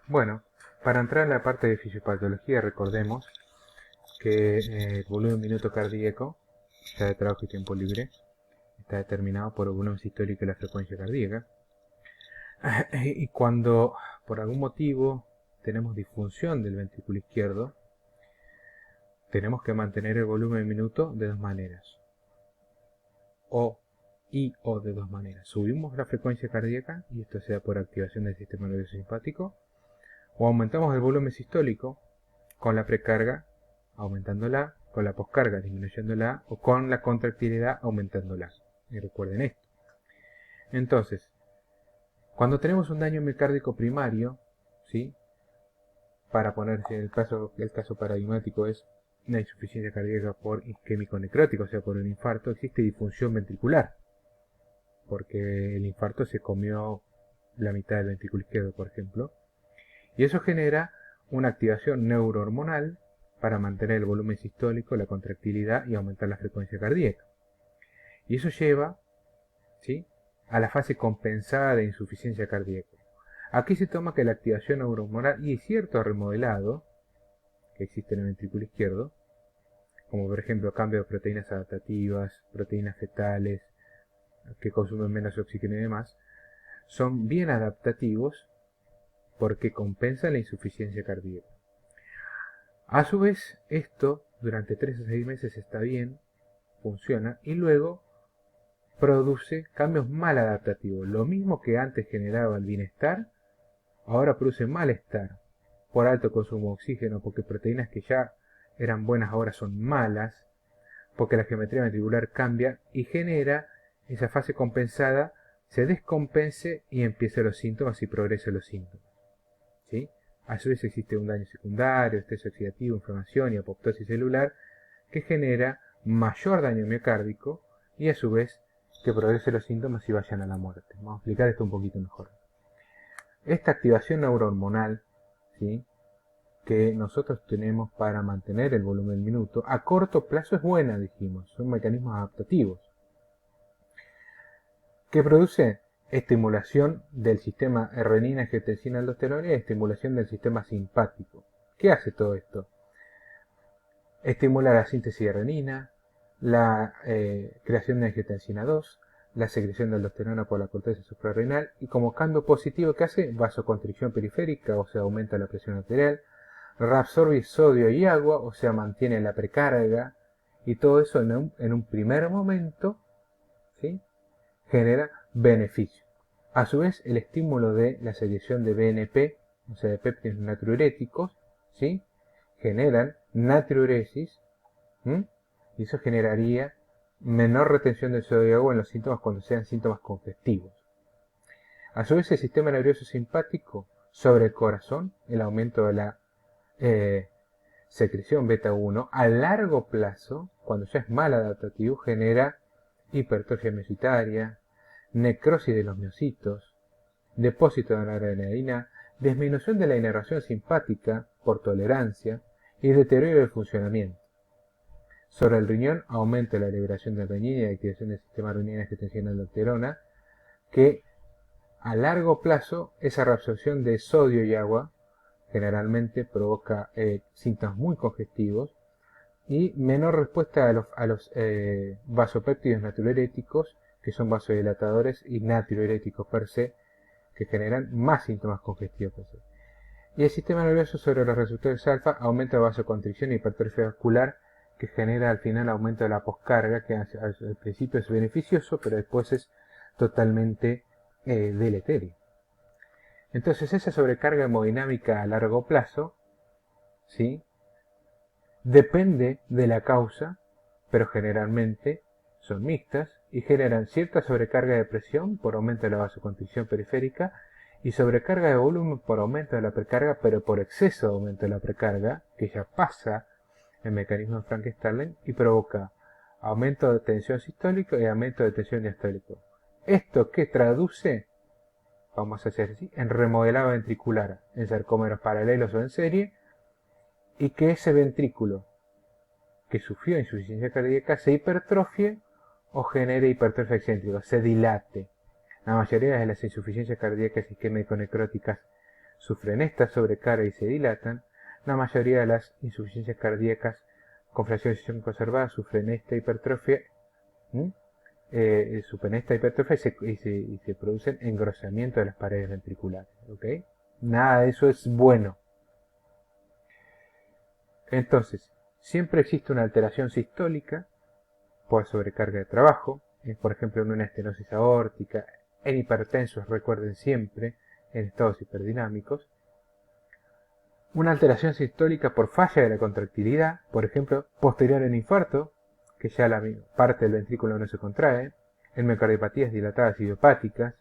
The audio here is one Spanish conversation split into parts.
Bueno, para entrar en la parte de fisiopatología, recordemos que el volumen minuto cardíaco, ya de trabajo y tiempo libre, está determinado por el volumen sistólico y la frecuencia cardíaca. Y cuando por algún motivo tenemos disfunción del ventrículo izquierdo, tenemos que mantener el volumen minuto de dos maneras. O de dos maneras. Subimos la frecuencia cardíaca, y esto sea por activación del sistema nervioso simpático, o aumentamos el volumen sistólico con la precarga, aumentándola, con la poscarga, disminuyéndola, o con la contractilidad, aumentándola. Y recuerden esto. Entonces, cuando tenemos un daño miocárdico primario, ¿sí? Para ponerse el caso paradigmático es una insuficiencia cardíaca por isquémico necrótico, o sea, por un infarto, existe disfunción ventricular, porque el infarto se comió la mitad del ventrículo izquierdo, por ejemplo, y eso genera una activación neurohormonal para mantener el volumen sistólico, la contractilidad y aumentar la frecuencia cardíaca. Y eso lleva, ¿sí?, a la fase compensada de insuficiencia cardíaca. Aquí se toma que la activación neurohormonal y cierto remodelado que existe en el ventrículo izquierdo, como por ejemplo cambio de proteínas adaptativas, proteínas fetales, que consumen menos oxígeno y demás, son bien adaptativos porque compensan la insuficiencia cardíaca. A su vez, esto durante 3 a 6 meses está bien, funciona, y luego produce cambios mal adaptativos. Lo mismo que antes generaba el bienestar, ahora produce malestar por alto consumo de oxígeno, porque proteínas que ya eran buenas ahora son malas, porque la geometría ventricular cambia y genera esa fase compensada, se descompense y empiecen los síntomas y progresen los síntomas. ¿Sí? A su vez existe un daño secundario, estrés oxidativo, inflamación y apoptosis celular que genera mayor daño miocárdico y a su vez que progresen los síntomas y vayan a la muerte. Vamos a explicar esto un poquito mejor. Esta activación neurohormonal, ¿sí?, que nosotros tenemos para mantener el volumen minuto, a corto plazo es buena, dijimos, son mecanismos adaptativos, que produce estimulación del sistema renina-angiotensina-aldosterona y estimulación del sistema simpático. ¿Qué hace todo esto? Estimula la síntesis de renina, la creación de angiotensina 2, la secreción de aldosterona por la corteza suprarrenal, y como cambio positivo que hace, vasoconstricción periférica, o sea, aumenta la presión arterial, reabsorbe sodio y agua, o sea, mantiene la precarga, y todo eso en un primer momento, ¿sí?, genera beneficio. A su vez, el estímulo de la secreción de BNP, o sea, de péptidos natriuréticos, ¿sí?, generan natriuresis, y eso generaría menor retención de sodio y agua en los síntomas cuando sean síntomas congestivos. A su vez, el sistema nervioso simpático sobre el corazón, el aumento de la secreción beta 1 a largo plazo, cuando ya es mal adaptativo, genera hipertrofia miocitaria, necrosis de los miocitos, depósito de la adrenalina, disminución de la inervación simpática por tolerancia y deterioro del funcionamiento. Sobre el riñón, aumenta la liberación de renina y la activación del sistema renina-angiotensina-aldosterona, que a largo plazo esa reabsorción de sodio y agua generalmente provoca síntomas muy congestivos y menor respuesta a los vasopéptidos natriuréticos, que son vasodilatadores, y natriuréticos per se, que generan más síntomas congestivos per se. Y el sistema nervioso sobre los receptores alfa aumenta la vasoconstricción y hipertrofia vascular, que genera al final aumento de la poscarga, que al principio es beneficioso, pero después es totalmente deleterio. Entonces esa sobrecarga hemodinámica a largo plazo, ¿sí?, depende de la causa, pero generalmente son mixtas y generan cierta sobrecarga de presión por aumento de la vasoconstricción periférica y sobrecarga de volumen por aumento de la precarga, pero por exceso de aumento de la precarga, que ya pasa el mecanismo de Frank-Starling y provoca aumento de tensión sistólica y aumento de tensión diastólica. ¿Esto qué traduce? Vamos a hacer así, en remodelado ventricular, en sarcómeros paralelos o en serie, y que ese ventrículo que sufrió insuficiencia cardíaca se hipertrofie o genere hipertrofia excéntrica, se dilate. La mayoría de las insuficiencias cardíacas isquémico-necróticas sufren esta sobrecarga y se dilatan, la mayoría de las insuficiencias cardíacas con fracción de eyección conservada sufren esta hipertrofia, y se producen engrosamiento de las paredes ventriculares. ¿Okay? Nada de eso es bueno. Entonces, siempre existe una alteración sistólica por sobrecarga de trabajo, por ejemplo en una estenosis aórtica, en hipertensos, recuerden siempre, en estados hiperdinámicos. Una alteración sistólica por falla de la contractilidad, por ejemplo, posterior al infarto, que ya la parte del ventrículo no se contrae, en miocardiopatías dilatadas idiopáticas,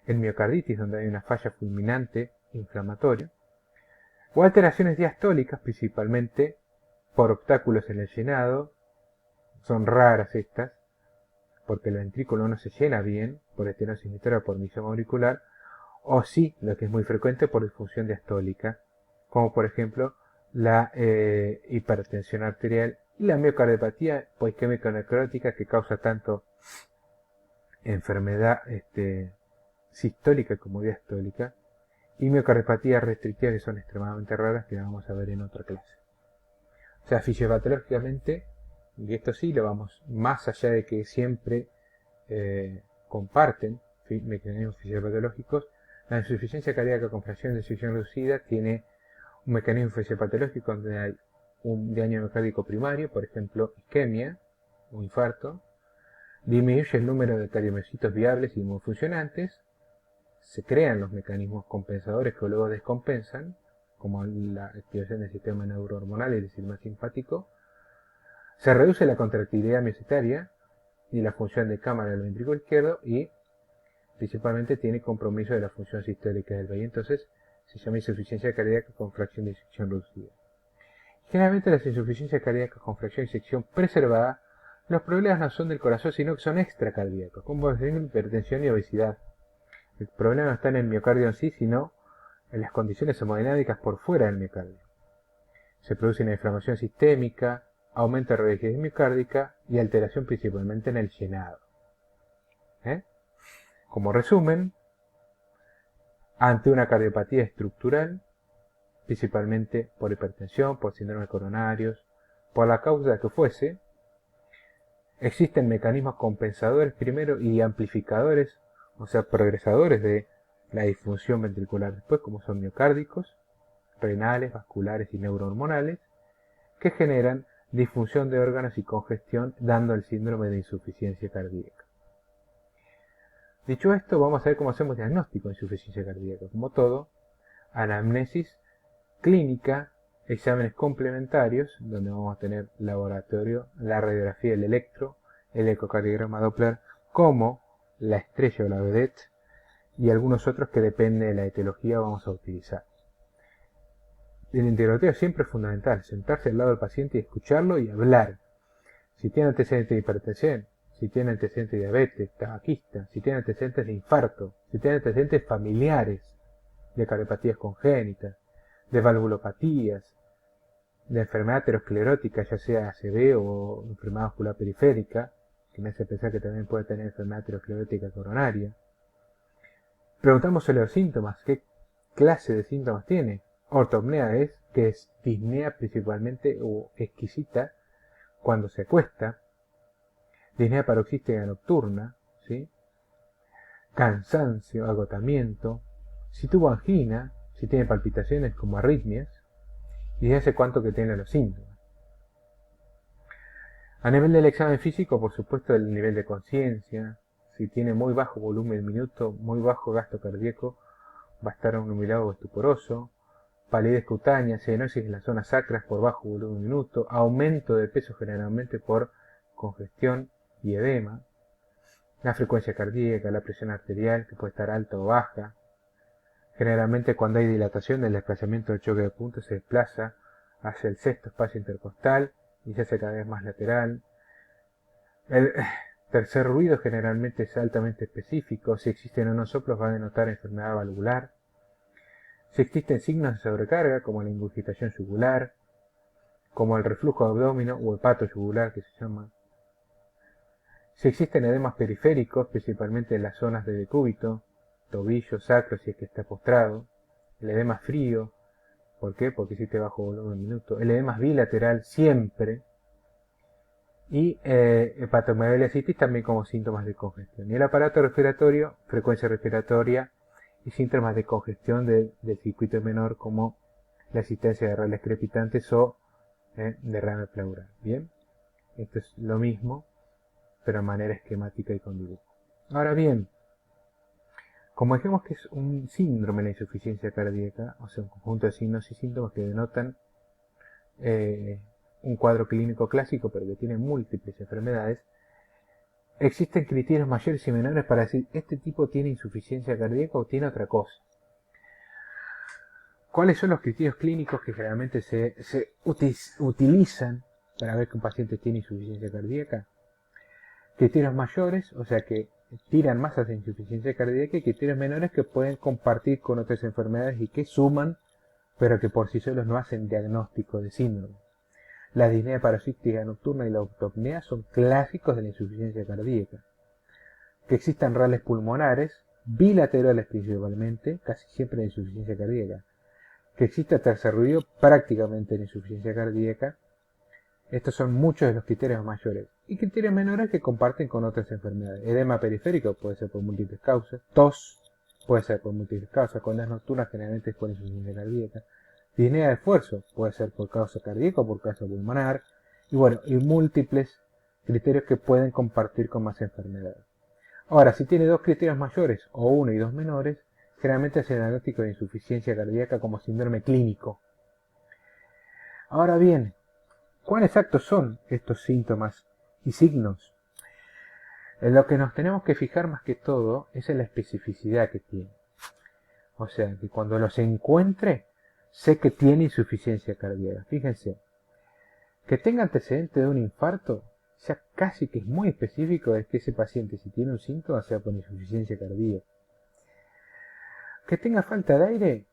en miocarditis donde hay una falla fulminante inflamatoria, o alteraciones diastólicas, principalmente por obstáculos en el llenado. Son raras estas, porque el ventrículo no se llena bien por estenosis mitral o por misoma auricular, o sí, lo que es muy frecuente, por disfunción diastólica, como por ejemplo la hipertensión arterial y la miocardiopatía poisquémica necrótica, que causa tanto enfermedad sistólica como diastólica, y miocardiopatía restrictiva, que son extremadamente raras, que vamos a ver en otra clase. O sea, fisiopatológicamente, y esto sí lo vamos, más allá de que siempre comparten mecanismos fisiopatológicos, la insuficiencia cardíaca con fracción de eyección reducida tiene un mecanismo fisiopatológico donde hay un daño miocárdico primario, por ejemplo, isquemia o infarto, disminuye el número de cardiomiocitos viables y muy funcionantes, se crean los mecanismos compensadores que luego descompensan, como la activación del sistema neurohormonal y el sistema simpático, se reduce la contractilidad miocitaria y la función de cámara del ventrículo izquierdo, y principalmente tiene compromiso de la función sistólica del vein. Entonces se llama insuficiencia cardíaca con fracción de eyección reducida. Generalmente las insuficiencias cardíacas con fracción de eyección preservada, los problemas no son del corazón, sino que son extracardíacos, como por ejemplo hipertensión y obesidad. El problema no está en el miocardio en sí, sino en las condiciones hemodinámicas por fuera del miocardio. Se produce una inflamación sistémica, aumento de rigidez miocárdica y alteración principalmente en el llenado. Como resumen, ante una cardiopatía estructural, principalmente por hipertensión, por síndrome coronarios, por la causa que fuese, existen mecanismos compensadores primero y amplificadores, o sea, progresadores de la disfunción ventricular después, como son miocárdicos, renales, vasculares y neurohormonales, que generan disfunción de órganos y congestión, dando el síndrome de insuficiencia cardíaca. Dicho esto, vamos a ver cómo hacemos diagnóstico de insuficiencia cardíaca. Como todo, anamnesis clínica, exámenes complementarios, donde vamos a tener laboratorio, la radiografía, el electro, el ecocardiograma Doppler, como la estrella o la vedette, y algunos otros que depende de la etiología vamos a utilizar. El interrogatorio siempre es fundamental, sentarse al lado del paciente y escucharlo y hablar. Si tiene antecedentes de hipertensión, si tiene antecedentes de diabetes, tabaquista, si tiene antecedentes de infarto, si tiene antecedentes familiares, de cardiopatías congénitas, de valvulopatías, de enfermedad aterosclerótica, ya sea ACV o enfermedad vascular periférica, que me hace pensar que también puede tener enfermedad aterosclerótica coronaria. Preguntamos sobre los síntomas, qué clase de síntomas tiene. Ortopnea que es disnea principalmente o exquisita cuando se acuesta, disnea paroxística nocturna, ¿sí? Cansancio, agotamiento, si tuvo angina, si tiene palpitaciones como arritmias, y de hace cuánto que tiene los síntomas. A nivel del examen físico, por supuesto, el nivel de conciencia, si tiene muy bajo volumen minuto, muy bajo gasto cardíaco, va a estar obnubilado o estuporoso, palidez cutánea, cianosis en las zonas sacras por bajo volumen minuto, aumento de peso generalmente por congestión y edema, la frecuencia cardíaca, la presión arterial, que puede estar alta o baja. Generalmente cuando hay dilatación, el desplazamiento del choque de puntos se desplaza hacia el sexto espacio intercostal y se hace cada vez más lateral. El tercer ruido generalmente es altamente específico. Si existen unos soplos va a denotar enfermedad valvular. Si existen signos de sobrecarga, como la ingurgitación yugular, como el reflujo abdominal o hepato yugular que se llama. Si existen edemas periféricos, principalmente en las zonas de decúbito, tobillo, sacro, si es que está postrado. el edema frío, ¿por qué? Porque existe bajo volumen en minuto, el edema bilateral siempre, y hepatomegalia-citis también como síntomas de congestión. Y el aparato respiratorio, frecuencia respiratoria y síntomas de congestión del circuito menor como la existencia de rales crepitantes o derrame pleural. Bien, esto es lo mismo, pero de manera esquemática y con dibujo. Ahora bien, como dijimos que es un síndrome la insuficiencia cardíaca, o sea, un conjunto de signos y síntomas que denotan un cuadro clínico clásico, pero que tiene múltiples enfermedades, existen criterios mayores y menores para decir este tipo tiene insuficiencia cardíaca o tiene otra cosa. ¿Cuáles son los criterios clínicos que generalmente se utilizan para ver que un paciente tiene insuficiencia cardíaca? Criterios mayores, o sea que tiran más hacia insuficiencia cardíaca, y criterios menores que pueden compartir con otras enfermedades y que suman, pero que por sí solos no hacen diagnóstico de síndrome. La disnea paroxística nocturna y la autopnea son clásicos de la insuficiencia cardíaca. Que existan rales pulmonares, bilaterales principalmente, casi siempre de insuficiencia cardíaca. Que exista tercer ruido, prácticamente en insuficiencia cardíaca. Estos son muchos de los criterios mayores. Y criterios menores que comparten con otras enfermedades. Edema periférico puede ser por múltiples causas. Tos puede ser por múltiples causas. Condenas nocturnas generalmente es por insuficiencia cardíaca. Disnea de esfuerzo puede ser por causa cardíaca o por causa pulmonar. Y bueno, y múltiples criterios que pueden compartir con más enfermedades. Ahora, si tiene dos criterios mayores o uno y dos menores, generalmente hace el diagnóstico de insuficiencia cardíaca como síndrome clínico. Ahora bien, ¿cuáles exactos son estos síntomas y signos? En lo que nos tenemos que fijar más que todo es en la especificidad que tiene. O sea, que cuando los encuentre, sé que tiene insuficiencia cardíaca. Fíjense, que tenga antecedente de un infarto, ya casi que es muy específico, es que ese paciente, si tiene un síntoma, sea por insuficiencia cardíaca. Que tenga falta de aire,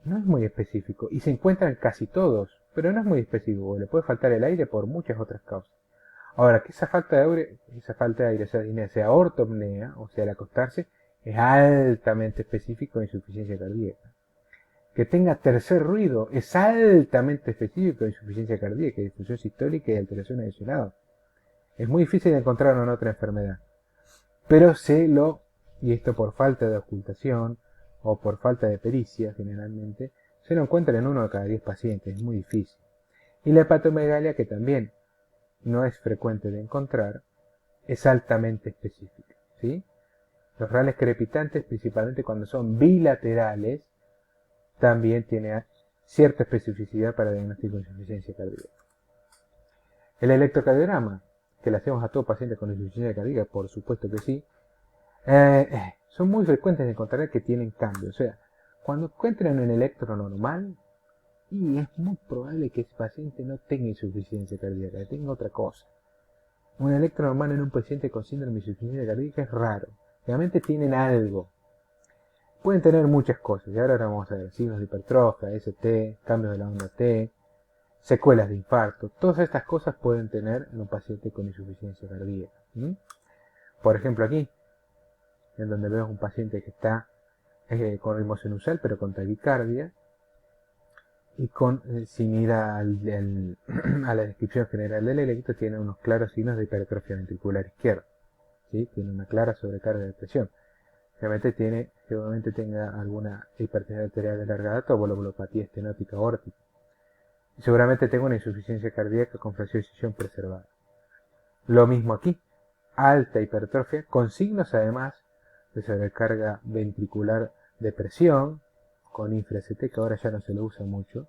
no es muy específico, y se encuentran casi todos, pero no es muy específico, le puede faltar el aire por muchas otras causas. Ahora, que esa falta de aire, esa disnea, sea ortopnea, o sea, al acostarse, es altamente específico de insuficiencia cardíaca. Que tenga tercer ruido, es altamente específico de insuficiencia cardíaca, difusión sistólica y alteración adicional. Es muy difícil de encontrar en otra enfermedad. Pero y esto por falta de ocultación o por falta de pericia generalmente, se lo encuentra en 1 de cada 10 pacientes, es muy difícil. Y la hepatomegalia, que también no es frecuente de encontrar, es altamente específica, ¿sí? Los rales crepitantes, principalmente cuando son bilaterales, también tienen cierta especificidad para diagnóstico de insuficiencia cardíaca. El electrocardiograma, que le hacemos a todo paciente con insuficiencia cardíaca, por supuesto que sí, son muy frecuentes de encontrar que tienen cambios. O sea, cuando encuentran un electro normal, y es muy probable que ese paciente no tenga insuficiencia cardíaca, tenga otra cosa. Un electro normal en un paciente con síndrome de insuficiencia cardíaca es raro. Realmente tienen algo. Pueden tener muchas cosas, y ahora vamos a ver signos de hipertrofia, ST, cambios de la onda T, secuelas de infarto. Todas estas cosas pueden tener en un paciente con insuficiencia cardíaca. Por ejemplo, aquí, en donde vemos un paciente que está con ritmo sinusal, pero con taquicardia, y sin ir a la descripción general del electro, tiene unos claros signos de hipertrofia ventricular izquierda. ¿Sí? Tiene una clara sobrecarga de presión. Seguramente tenga alguna hipertensión arterial de larga data o valvulopatía estenótica aórtica. Y seguramente tenga una insuficiencia cardíaca con fracción de decisión preservada. Lo mismo aquí, alta hipertrofia, con signos además de sobrecarga ventricular de presión, con infra-ST, que ahora ya no se lo usa mucho,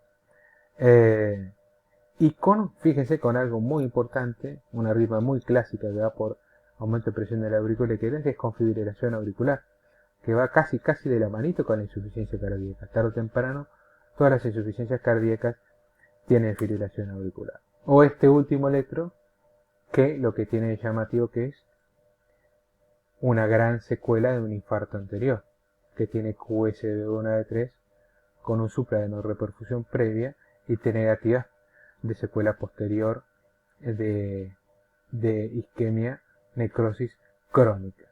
y fíjense, con algo muy importante, una arritmia muy clásica que va por aumento de presión de la aurícula, que es con fibrilación auricular, que va casi de la manito con la insuficiencia cardíaca. Tarde o temprano, todas las insuficiencias cardíacas tienen fibrilación auricular. O este último electro, que lo que tiene de llamativo que es una gran secuela de un infarto anterior, que tiene QSB1 de 3 con un supra de no reperfusión previa y T negativa de secuela posterior de isquemia necrosis crónica.